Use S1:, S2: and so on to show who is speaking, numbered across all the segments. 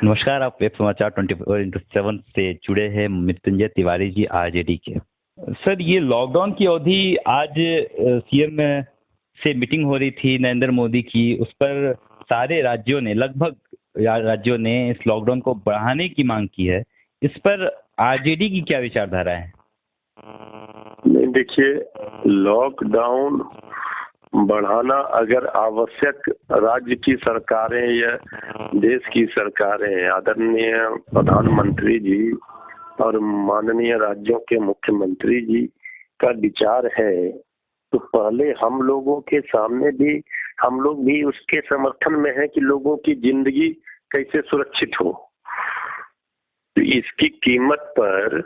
S1: नमस्कार, आप वेब समाचार 24x7 से जुड़े हैं मृत्युंजय तिवारी जी आरजेडी के। सर, ये लॉकडाउन की अवधि आज सीएम से मीटिंग हो रही थी नरेंद्र मोदी की, उस पर सारे राज्यों ने लगभग राज्यों ने इस लॉकडाउन को बढ़ाने की मांग की है। इस पर आरजेडी की क्या विचारधारा है?
S2: नहीं, देखिए, लॉकडाउन बढ़ाना अगर आवश्यक राज्य की सरकारें या देश की सरकारें, आदरणीय प्रधानमंत्री जी और माननीय राज्यों के मुख्यमंत्री जी का विचार है, तो पहले हम लोगों के सामने भी हम लोग भी उसके समर्थन में है कि लोगों की जिंदगी कैसे सुरक्षित हो। तो इसकी कीमत पर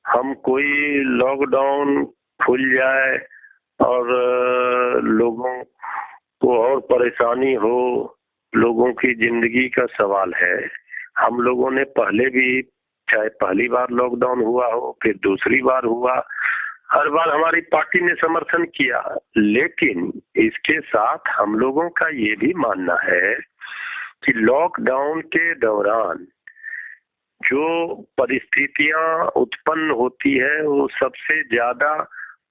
S2: हम कोई लॉकडाउन खुल जाए और लोगों को और परेशानी हो, लोगों की जिंदगी का सवाल है। हम लोगों ने पहले भी, चाहे पहली बार लॉकडाउन हुआ हो, फिर दूसरी बार हुआ, हर बार हमारी पार्टी ने समर्थन किया। लेकिन इसके साथ हम लोगों का ये भी मानना है कि लॉकडाउन के दौरान जो परिस्थितियां उत्पन्न होती है, वो सबसे ज्यादा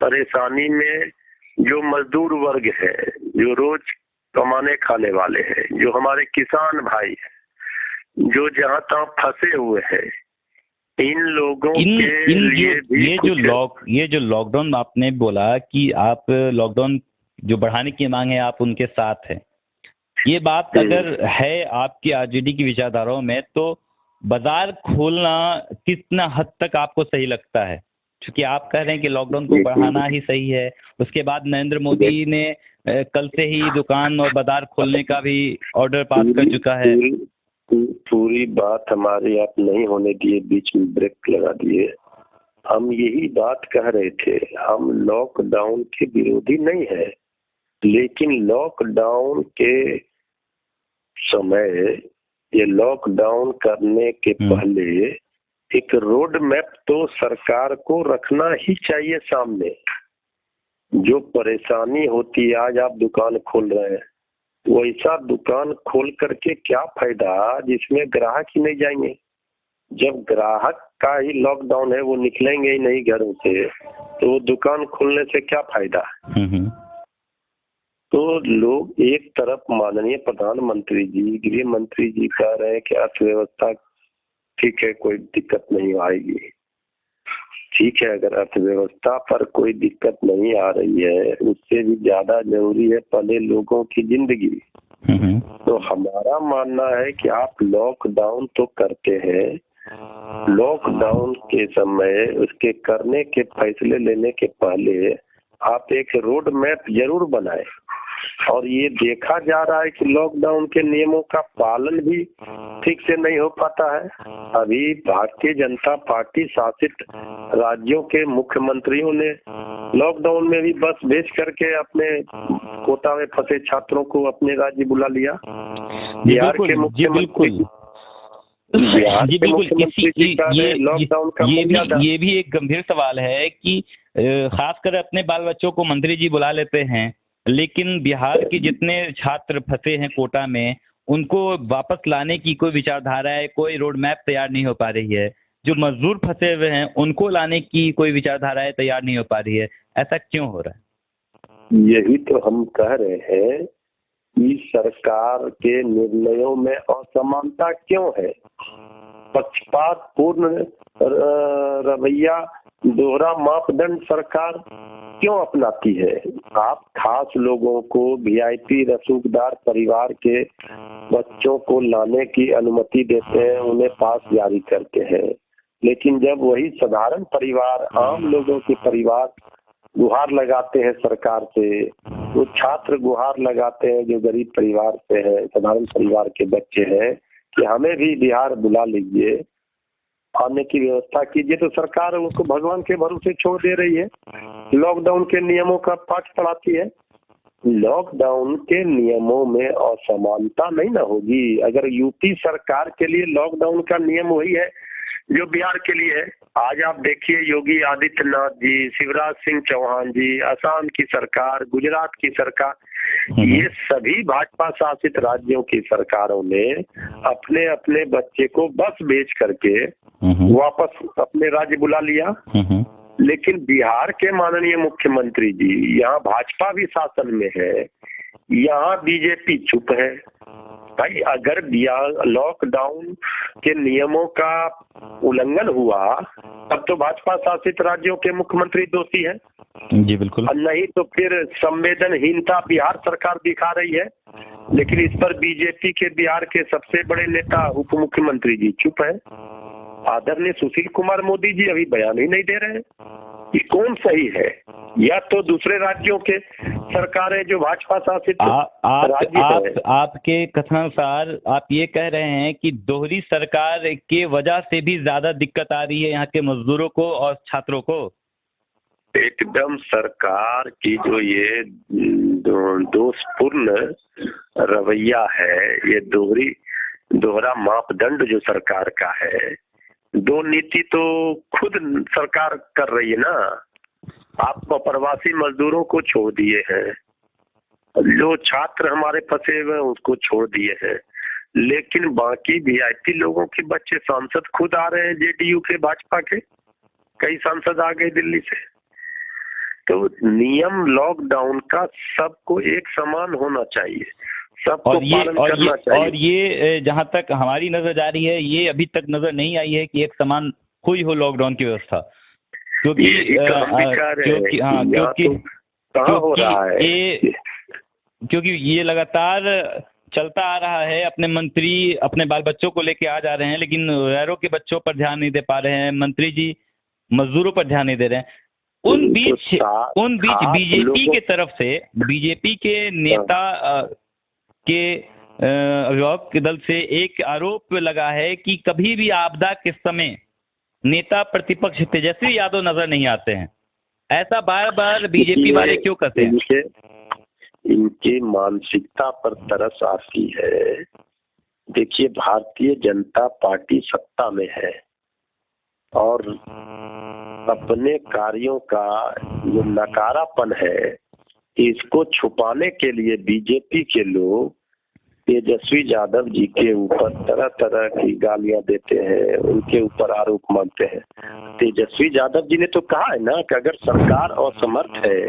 S2: परेशानी में जो मजदूर वर्ग है, जो रोज कमाने खाने वाले हैं, जो हमारे किसान भाई हैं, जो जहाँ तहाँ फंसे हुए हैं, इन लोगों के लिए भी
S1: ये जो लॉकडाउन आपने बोला कि आप लॉकडाउन जो बढ़ाने की मांग है, आप उनके साथ हैं। ये बात अगर है आपकी आरजेडी की विचारधाराओं में, तो बाजार खोलना कितना हद तक आपको सही लगता है? क्योंकि आप कह रहे हैं कि लॉकडाउन को बढ़ाना ही सही है। उसके बाद नरेंद्र मोदी ने कल से ही दुकान और बाजार खोलने का भी ऑर्डर पास कर चुका है।
S2: पूरी बात हमारी आप नहीं होने दिए, बीच में ब्रेक लगा दिए। हम यही बात कह रहे थे, हम लॉकडाउन के विरोधी नहीं है, लेकिन लॉकडाउन के समय, ये लॉकडाउन करने के पहले एक रोड मैप तो सरकार को रखना ही चाहिए सामने। जो परेशानी होती है, आज आप दुकान खोल रहे हैं, वैसा दुकान खोल करके क्या फायदा जिसमें ग्राहक ही नहीं जाएंगे। जब ग्राहक का ही लॉकडाउन है, वो निकलेंगे ही नहीं घरों से, तो वो दुकान खोलने से क्या फायदा। तो लोग एक तरफ माननीय प्रधानमंत्री जी, गृह मंत्री जी कह रहे हैं कि अर्थव्यवस्था ठीक है, कोई दिक्कत नहीं आएगी। ठीक है, अगर अर्थव्यवस्था पर कोई दिक्कत नहीं आ रही है, उससे भी ज्यादा जरूरी है पहले लोगों की जिंदगी। तो हमारा मानना है कि आप लॉकडाउन तो करते हैं, लॉकडाउन के समय उसके करने के फैसले लेने के पहले आप एक रोड मैप जरूर बनाए। और ये देखा जा रहा है कि लॉकडाउन के नियमों का पालन भी ठीक से नहीं हो पाता है। अभी भारतीय जनता पार्टी शासित राज्यों के मुख्यमंत्रियों ने लॉकडाउन में भी बस भेज करके अपने कोटा में फंसे छात्रों को अपने राज्य बुला लिया। बिहार के मुख्यमंत्री
S1: ये भी एक गंभीर सवाल है कि खासकर अपने बाल बच्चों को मंत्री जी बुला लेते हैं, लेकिन बिहार के जितने छात्र फंसे हैं कोटा में, उनको वापस लाने की कोई विचारधारा है, कोई रोड मैप तैयार नहीं हो पा रही है। जो मजदूर फंसे हुए हैं, उनको लाने की कोई विचारधारा तैयार नहीं हो पा रही है। ऐसा क्यों हो रहा है?
S2: यही तो हम कह रहे हैं कि सरकार के निर्णयों में असमानता क्यों है। पक्षपात पूर्ण रवैया, दोहरा मापदंड सरकार क्यों अपनाती है। आप खास लोगों को, वीआईपी रसूखदार परिवार के बच्चों को लाने की अनुमति देते हैं, उन्हें पास जारी करते हैं, लेकिन जब वही साधारण परिवार, आम लोगों के परिवार गुहार लगाते हैं सरकार से, वो छात्र गुहार लगाते हैं जो गरीब परिवार से है, साधारण परिवार के बच्चे हैं, कि हमें भी बिहार बुला लीजिए, आने की व्यवस्था कीजिए, तो सरकार उनको भगवान के भरोसे छोड़ दे रही है। लॉकडाउन के नियमों का पाठ पढ़ाती है। लॉकडाउन के नियमों में असमानता नहीं ना होगी। अगर यूपी सरकार के लिए लॉकडाउन का नियम वही है जो बिहार के लिए है, आज आप देखिए योगी आदित्यनाथ जी, शिवराज सिंह चौहान जी, असम की सरकार, गुजरात की सरकार, ये सभी भाजपा शासित राज्यों की सरकारों ने अपने अपने बच्चे को बस बेच करके वापस अपने राज्य बुला लिया। लेकिन बिहार के माननीय मुख्यमंत्री जी, यहाँ भाजपा भी शासन में है, यहाँ बीजेपी चुप है। भाई अगर लॉकडाउन के नियमों का उल्लंघन हुआ तब तो भाजपा शासित राज्यों के मुख्यमंत्री दोषी है
S1: जी बिल्कुल,
S2: और नहीं तो फिर संवेदनहीनता बिहार सरकार दिखा रही है। लेकिन इस पर बीजेपी के बिहार के सबसे बड़े नेता उप मुख्यमंत्री जी चुप है। आदरणीय सुशील कुमार मोदी जी अभी बयान ही नहीं दे रहे हैं कि कौन सही है, या तो दूसरे राज्यों के सरकारें जो भाजपा शासित राज्य है।
S1: आपके कथनानुसार आप ये कह रहे हैं कि दोहरी सरकार के वजह से भी ज्यादा दिक्कत आ रही है यहाँ के मजदूरों को और छात्रों को।
S2: एकदम सरकार की जो ये दोषपूर्ण रवैया है, ये दोहरा मापदंड जो सरकार का है, दो नीति तो खुद सरकार कर रही है ना। आप प्रवासी मजदूरों को छोड़ दिए हैं, जो छात्र हमारे फंसे हुए हैं उसको छोड़ दिए हैं, लेकिन बाकी वीआईपी लोगों के बच्चे सांसद खुद आ रहे हैं, जेडीयू के, भाजपा के कई सांसद आ गए दिल्ली से। तो नियम लॉकडाउन का सबको एक समान होना चाहिए, सबको पालन करना चाहिए।
S1: और ये जहाँ तक हमारी नजर जा रही है, ये अभी तक नजर नहीं आई है कि एक समान हुई हो लॉकडाउन की व्यवस्था, क्योंकि क्योंकि ये लगातार चलता आ रहा है। अपने मंत्री अपने बाल बच्चों को लेके आ जा रहे हैं, लेकिन गैरों के बच्चों पर ध्यान नहीं दे पा रहे हैं। मंत्री जी मजदूरों पर ध्यान नहीं दे रहे हैं। उन बीच बीजेपी के तरफ से, बीजेपी के नेता के अभिभावक के दल से एक आरोप लगा है कि कभी भी आपदा के समय नेता प्रतिपक्ष तेजस्वी यादव नजर नहीं आते हैं। ऐसा बार बार बीजेपी वाले क्यों कहते हैं?
S2: इनकी मानसिकता पर तरस आती है। देखिए, भारतीय जनता पार्टी सत्ता में है और अपने कार्यों का जो नकारापन है, इसको छुपाने के लिए बीजेपी के लोग तेजस्वी यादव जी के ऊपर तरह तरह की गालियां देते हैं, उनके ऊपर आरोप मानते हैं। तेजस्वी यादव जी ने तो कहा है ना कि अगर सरकार असमर्थ है,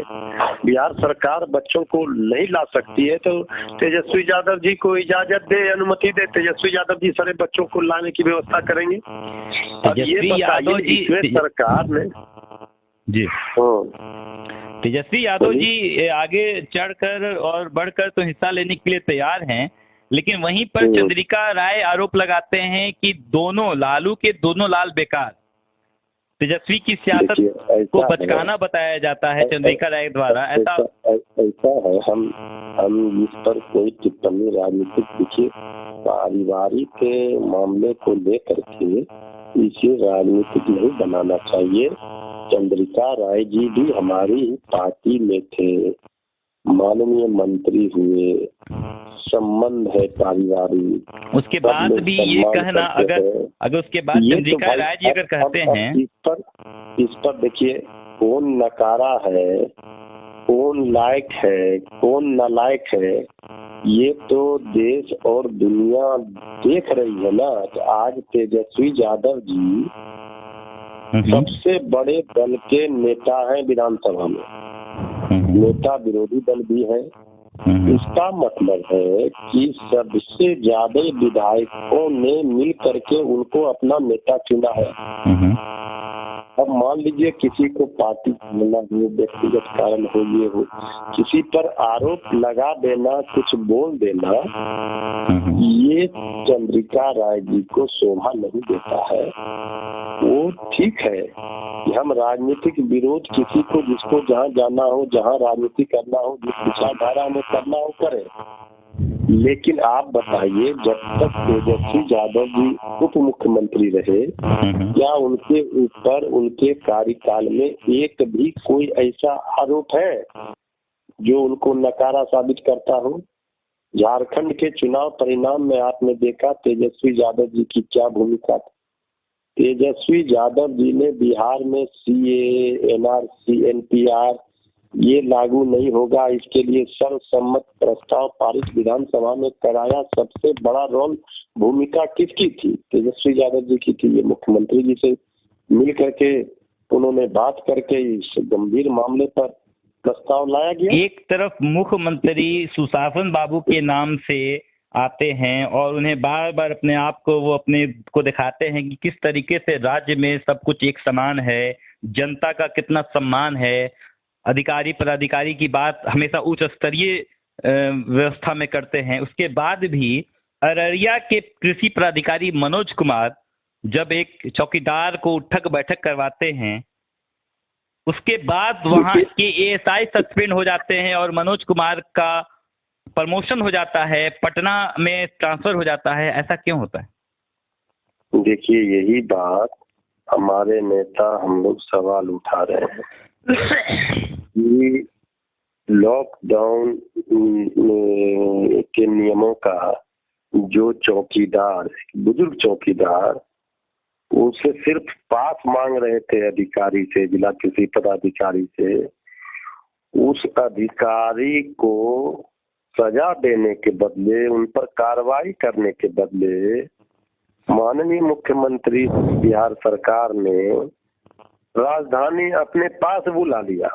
S2: बिहार सरकार बच्चों को नहीं ला सकती है, तो तेजस्वी यादव जी को इजाजत दे, अनुमति दे, तेजस्वी यादव जी सारे बच्चों को लाने की व्यवस्था करेंगे। अब ये बताइए, सरकार ने
S1: जी तेजस्वी यादव जी आगे चढ़कर और बढ़कर तो हिस्सा लेने के लिए तैयार हैं, लेकिन वहीं पर चंद्रिका राय आरोप लगाते हैं कि दोनों लालू के दोनों लाल बेकार। तेजस्वी की सियासत को बचकाना बताया जाता है चंद्रिका राय द्वारा। ऐसा
S2: है। हम इस पर कोई टिप्पणी राजनीतिक, देखिए, पारिवारिक के मामले को लेकर के इसे राजनीतिक नहीं बनाना चाहिए। चंद्रिका राय जी भी हमारी पार्टी में थे, माननीय मंत्री हुए, संबंध है पारिवारिक।
S1: उसके बाद भी ये कहना, अगर उसके बाद चंद्रिका राय जी अगर कहते हैं,
S2: इस पर देखिए, कौन नकारा है, कौन लायक है, कौन नालायक है, ये तो देश और दुनिया देख रही है ना। तो आज तेजस्वी यादव जी सबसे बड़े दल के नेता हैं विधानसभा में, नेता विरोधी दल भी है। इसका मतलब है कि सबसे ज्यादा विधायकों ने मिल करके उनको अपना नेता चुना है। अब मान लीजिए किसी को पार्टी मिलना हो, व्यक्तिगत कारण हो, ये हो, किसी पर आरोप लगा देना, कुछ बोल देना, ये चंद्रिका राय जी को शोभा नहीं देता है। वो ठीक है कि हम राजनीतिक विरोध किसी को, जिसको जहाँ जाना हो, जहाँ राजनीति करना हो, जिस विचारधारा में करना हो करे, लेकिन आप बताइए, जब तक तेजस्वी यादव जी उप मुख्यमंत्री रहे, क्या उनके ऊपर उनके कार्यकाल में एक भी कोई ऐसा आरोप है जो उनको नकारा साबित करता हो? झारखंड के चुनाव परिणाम में आपने देखा तेजस्वी यादव जी की क्या भूमिका थी। तेजस्वी यादव जी ने बिहार में CA, NRC, NPR ये लागू नहीं होगा। इसके लिए सर्वसम्मत प्रस्ताव पारित विधानसभा में कराया। सबसे बड़ा रोल भूमिका किसकी थी? तेजस्वी यादव जी की थी। ये मुख्यमंत्री जी से मिल करके उन्होंने बात करके इस गंभीर मामले पर प्रस्ताव लाया गया।
S1: एक तरफ मुख्यमंत्री सुशासन बाबू के नाम से आते हैं और उन्हें बार बार अपने आप को वो अपने को दिखाते हैं कि किस तरीके से राज्य में सब कुछ एक समान है, जनता का कितना सम्मान है, अधिकारी पदाधिकारी की बात हमेशा उच्च स्तरीय व्यवस्था में करते हैं। उसके बाद भी अररिया के कृषि पदाधिकारी मनोज कुमार जब एक चौकीदार को उठक बैठक करवाते हैं, उसके बाद वहां के एएसआई सस्पेंड हो जाते हैं और मनोज कुमार का प्रमोशन हो जाता है, पटना में ट्रांसफर हो जाता है। ऐसा क्यों होता है?
S2: देखिए, यही बात हमारे नेता हम लोग सवाल उठा रहे हैं कि लॉकडाउन के नियमों का जो चौकीदार, बुजुर्ग चौकीदार, उसे सिर्फ पास मांग रहे थे अधिकारी से, जिला कृषि पदाधिकारी से। उस अधिकारी को सजा देने के बदले, उन पर कार्रवाई करने के बदले माननीय मुख्यमंत्री बिहार सरकार ने राजधानी अपने पास बुला लिया।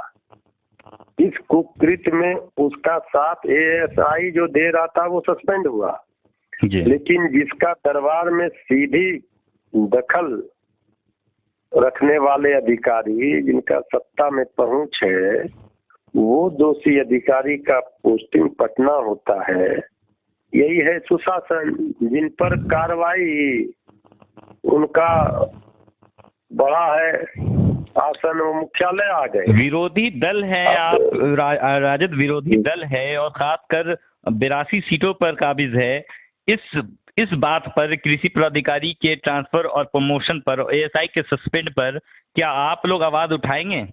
S2: इस कुकृत्य में उसका साथ एएसआई जो दे रहा था वो सस्पेंड हुआ, लेकिन जिसका दरबार में सीधी दखल रखने वाले अधिकारी, जिनका सत्ता में पहुंच है, वो दोषी अधिकारी का पोस्टिंग पटना होता है। यही है सुशासन, जिन पर कार्रवाई उनका बड़ा है आसन, वो मुख्यालय आ गए।
S1: विरोधी दल है आप, राजद विरोधी दल है और खासकर 82 सीटों पर काबिज है। इस बात पर, कृषि पदाधिकारी के ट्रांसफर और प्रमोशन पर, एएसआई के सस्पेंड पर क्या आप लोग आवाज उठाएंगे?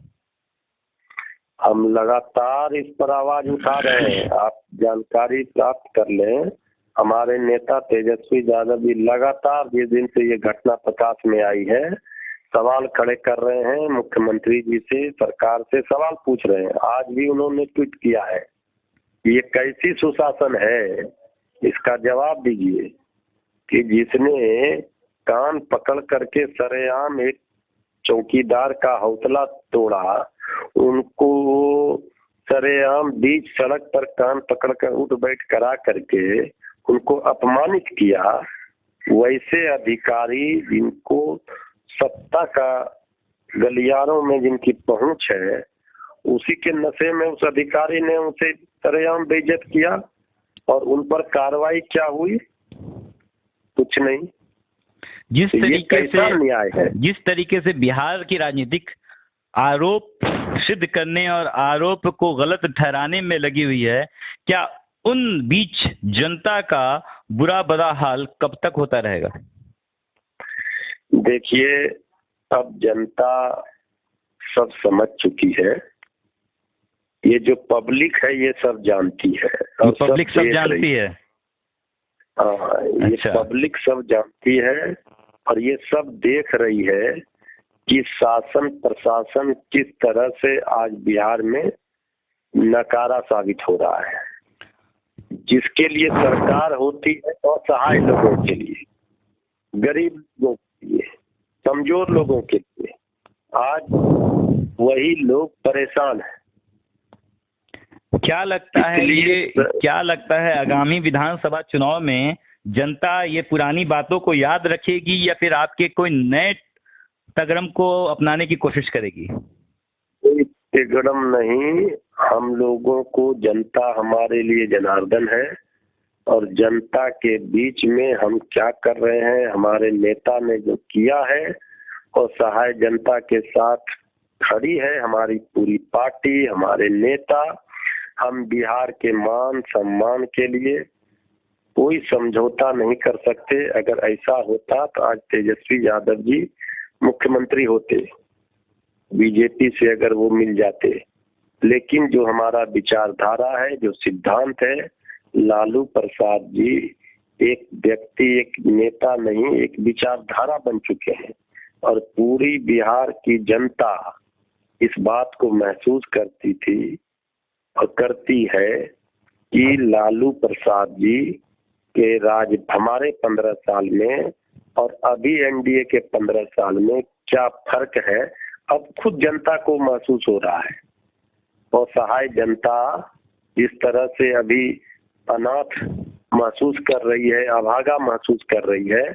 S2: हम लगातार इस पर आवाज उठा रहे हैं। आप जानकारी प्राप्त कर लें, हमारे नेता तेजस्वी यादव भी लगातार जिस दिन से ये घटना प्रकाश में आई है, सवाल खड़े कर रहे हैं, मुख्यमंत्री जी से, सरकार से सवाल पूछ रहे हैं। आज भी उन्होंने ट्वीट किया है, ये कैसी सुशासन है, इसका जवाब दीजिए कि जिसने कान पकड़ करके सरेआम एक चौकीदार का हौसला तोड़ा, उनको सरेआम बीच सड़क पर कान पकड़कर उठ बैठ करा करके उनको अपमानित किया। वैसे अधिकारी जिनको सत्ता का गलियारों में जिनकी पहुंच है, उसी के नशे में उस अधिकारी ने उसे सरेआम बेइज्जत किया और उन पर कार्रवाई क्या हुई? कुछ नहीं।
S1: जिस तरीके से बिहार की राजनीतिक आरोप सिद्ध करने और आरोप को गलत ठहराने में लगी हुई है, क्या उन बीच जनता का बुरा हाल कब तक होता रहेगा?
S2: देखिए, अब जनता सब समझ चुकी है। ये जो पब्लिक है ये सब जानती है, और
S1: पब्लिक सब जानती है।
S2: हाँ, ये पब्लिक सब जानती है और ये सब देख रही है कि शासन प्रशासन किस तरह से आज बिहार में नकारा साबित हो रहा है। जिसके लिए सरकार होती है असहाय लोगों के लिए, गरीब लोगों के लिए, कमजोर लोगों के लिए, आज वही लोग परेशान हैं।
S1: क्या लगता है आगामी विधानसभा चुनाव में जनता ये पुरानी बातों को याद रखेगी या फिर आपके कोई नए तगड़म को अपनाने की कोशिश करेगी?
S2: कोई तगड़म नहीं, हम लोगों को जनता हमारे लिए जनार्दन है और जनता के बीच में हम क्या कर रहे हैं, हमारे नेता ने जो किया है और सहाय जनता के साथ खड़ी है हमारी पूरी पार्टी, हमारे नेता। हम बिहार के मान सम्मान के लिए कोई समझौता नहीं कर सकते। अगर ऐसा होता तो आज तेजस्वी यादव जी मुख्यमंत्री होते, बीजेपी से अगर वो मिल जाते। लेकिन जो हमारा विचारधारा है, जो सिद्धांत है, लालू प्रसाद जी एक व्यक्ति, एक नेता नहीं, एक विचारधारा बन चुके हैं और पूरी बिहार की जनता इस बात को महसूस करती थी और करती है कि लालू प्रसाद जी के राज हमारे 15 साल में और अभी एनडीए के 15 साल में क्या फर्क है, अब खुद जनता को महसूस हो रहा है। और सहाय जनता जिस तरह से अभी अनाथ महसूस कर रही है, अभागा महसूस कर रही है,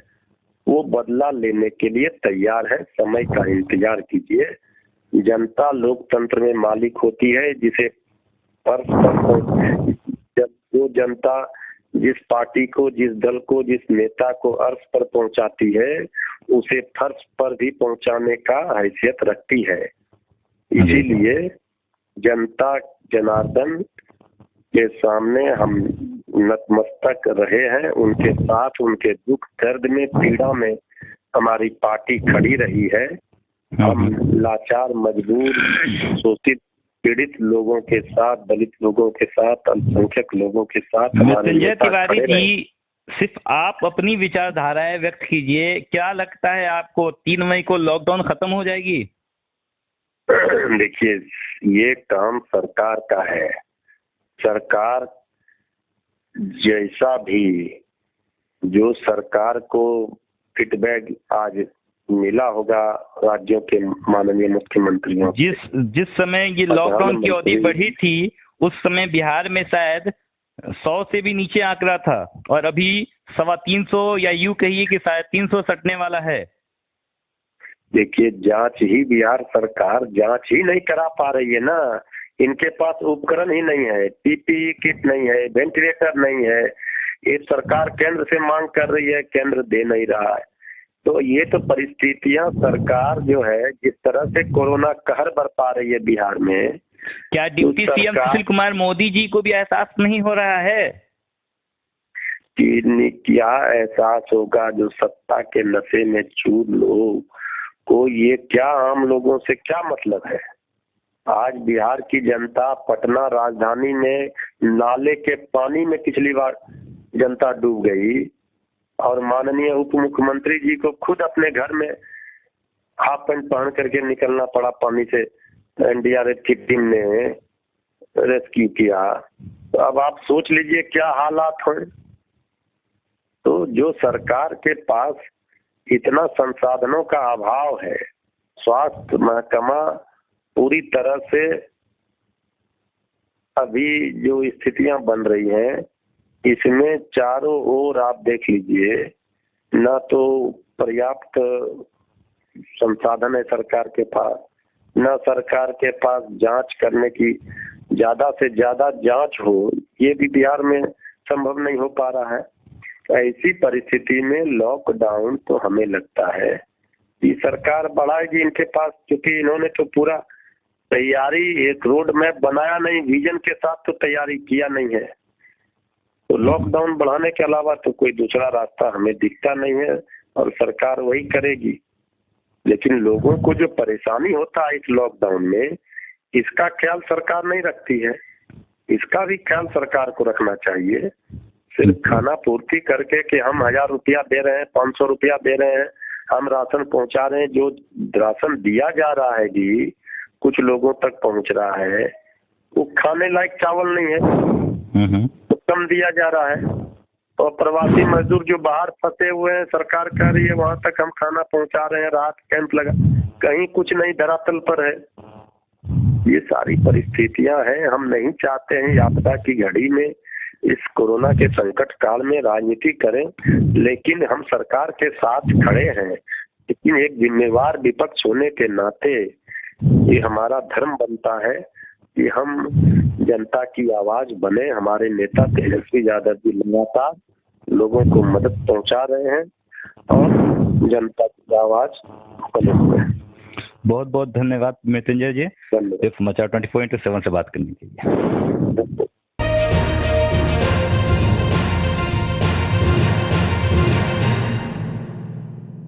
S2: वो बदला लेने के लिए तैयार है। समय का इंतजार कीजिए। जनता लोकतंत्र में मालिक होती है, जिसे जो जनता जिस पार्टी को, जिस दल को, जिस नेता को अर्श पर पहुंचाती है, उसे फर्श पर भी पहुंचाने का हैसियत रखती है। इसीलिए जनता जनार्दन के सामने हम नतमस्तक रहे हैं, उनके साथ, उनके दुख दर्द में, पीड़ा में हमारी पार्टी खड़ी रही है। हम लाचार, मजबूर, शोषित, पीड़ित लोगों के साथ, दलित लोगों के साथ, अल्पसंख्यक लोगों के साथ
S1: मृत्युंजय तिवारी जी, सिर्फ आप अपनी विचारधाराएं व्यक्त कीजिए। क्या लगता है आपको 3 मई को लॉकडाउन खत्म हो जाएगी?
S2: देखिए, ये काम सरकार का है। सरकार जैसा भी, जो सरकार को फीडबैक आज मिला होगा राज्यों के माननीय मुख्यमंत्रियों,
S1: जिस समय ये लॉकडाउन की अवधि बढ़ी थी, उस समय बिहार में शायद 100 से भी नीचे आंकड़ा था, और अभी 325 या यूं कहिए कि शायद 300 सटने वाला है।
S2: देखिए, जांच ही, बिहार सरकार जांच ही नहीं करा पा रही है ना। इनके पास उपकरण ही नहीं है, पीपीई किट नहीं है, वेंटिलेटर नहीं है। ये सरकार केंद्र से मांग कर रही है, केंद्र दे नहीं रहा है। तो ये तो परिस्थितियां, सरकार जो है जिस तरह से कोरोना कहर बरपा रही है बिहार में,
S1: क्या डिप्टी सीएम सुशील कुमार मोदी जी को भी एहसास नहीं हो रहा है
S2: कि क्या एहसास होगा? जो सत्ता के नशे में चूर लोग को ये क्या आम लोगों से क्या मतलब है? आज बिहार की जनता, पटना राजधानी में नाले के पानी में पिछली बार जनता डूब गई, और माननीय उप मुख्यमंत्री जी को खुद अपने घर में हाफ पैंट पहन करके निकलना पड़ा पानी से। एनडीआरएफ की टीम ने रेस्क्यू किया। तो अब आप सोच लीजिए क्या हालात हैं। तो जो सरकार के पास इतना संसाधनों का अभाव है, स्वास्थ्य महकमा पूरी तरह से, अभी जो स्थितियां बन रही हैं, इसमें चारों ओर आप देख लीजिए, ना तो पर्याप्त संसाधन है सरकार के पास, ना सरकार के पास जांच करने की, ज्यादा से ज्यादा जांच हो, ये भी बिहार में संभव नहीं हो पा रहा है। ऐसी परिस्थिति में लॉकडाउन तो हमें लगता है कि सरकार बढ़ाएगी इनके पास, क्योंकि इन्होंने तो पूरा तैयारी, एक रोड मैप बनाया नहीं, विजन के साथ तो तैयारी किया नहीं है। तो लॉकडाउन बढ़ाने के अलावा तो कोई दूसरा रास्ता हमें दिखता नहीं है, और सरकार वही करेगी। लेकिन लोगों को जो परेशानी होता है इस लॉकडाउन में, इसका ख्याल सरकार नहीं रखती है। इसका भी ख्याल सरकार को रखना चाहिए। सिर्फ खाना पूर्ति करके कि हम 1000 रुपया दे रहे हैं, 500 रुपया दे रहे हैं, हम राशन पहुंचा रहे हैं, जो राशन दिया जा रहा है जी, कुछ लोगों तक पहुंच रहा है, वो खाने लायक चावल नहीं है, तो कम दिया जा रहा है। और प्रवासी मजदूर जो बाहर फंसे हुए हैं, सरकार कह रही है वहां तक हम खाना पहुंचा रहे हैं, रात कैंप लगा, कहीं कुछ नहीं धरातल पर है। ये सारी परिस्थितियां हैं। हम नहीं चाहते हैं आपदा की घड़ी में, इस कोरोना के संकट काल में राजनीति करें, लेकिन हम सरकार के साथ खड़े हैं। लेकिन एक जिम्मेवार विपक्ष होने के नाते ये हमारा धर्म बनता है कि हम जनता की आवाज बने। हमारे नेता तेजस्वी यादव जी लगातार लोगों को मदद पहुंचा रहे हैं और जनता की आवाज बने हुए हैं।
S1: बहुत बहुत धन्यवाद मृत्युंजय जी, समाचार 24/7 से बात करने के लिए।